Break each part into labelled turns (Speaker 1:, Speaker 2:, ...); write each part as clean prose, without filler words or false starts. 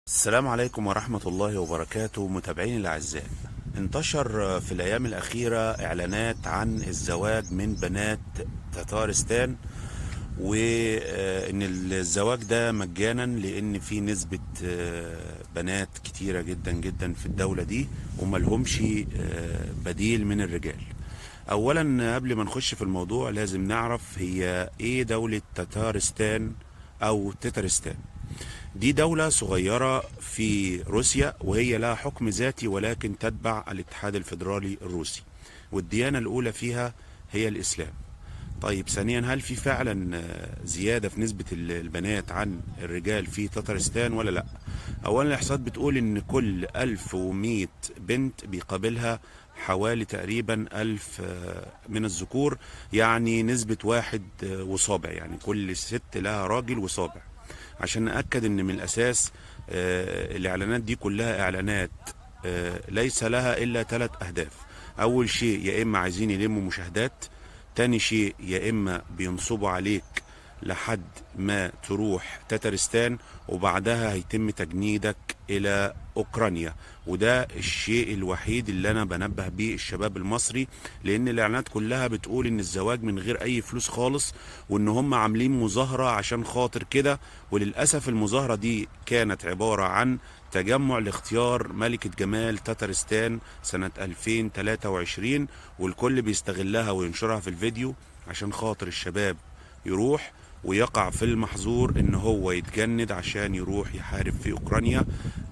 Speaker 1: السلام عليكم ورحمة الله وبركاته متابعيني الأعزاء. انتشر في الأيام الأخيرة إعلانات عن الزواج من بنات تتارستان، وإن الزواج ده مجانا لأن في نسبة بنات كتيرة جدا جدا في الدولة دي وملهمش بديل من الرجال. أولا قبل ما نخش في الموضوع لازم نعرف هي إيه دولة تتارستان أو تترستان. دي دولة صغيرة في روسيا وهي لها حكم ذاتي ولكن تتبع الاتحاد الفيدرالي الروسي، والديانة الأولى فيها هي الإسلام. طيب ثانيا، هل في فعلا زيادة في نسبة البنات عن الرجال في تترستان ولا لا؟ أولا الإحصاءات بتقول إن كل 1100 بنت بيقابلها حوالي تقريبا 1000 من الذكور، يعني نسبة واحد وصابع، يعني كل ست لها راجل وصابع. عشان نأكد ان من الاساس الاعلانات دي كلها اعلانات ليس لها الا 3 اهداف. اول شيء يا اما عايزين يلموا مشاهدات، تاني شيء يا اما بينصبوا عليك لحد ما تروح تترستان وبعدها هيتم تجنيدك الى اوكرانيا. وده الشيء الوحيد اللي انا بنبه بيه الشباب المصري، لان الاعلانات كلها بتقول ان الزواج من غير اي فلوس خالص، وان هم عاملين مظاهرة عشان خاطر كده. وللأسف المظاهرة دي كانت عبارة عن تجمع لاختيار ملكة جمال تترستان سنة 2023، والكل بيستغلها وينشرها في الفيديو عشان خاطر الشباب يروح ويقع في المحظور ان هو يتجند عشان يروح يحارب في اوكرانيا،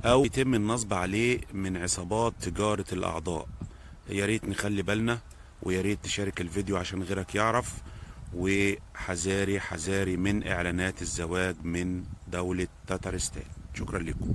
Speaker 1: او يتم النصب عليه من عصابات تجارة الاعضاء. يا ريت نخلي بالنا، ويا ريت تشارك الفيديو عشان غيرك يعرف. وحذاري حذاري من اعلانات الزواج من دولة تترستان. شكرا لكم.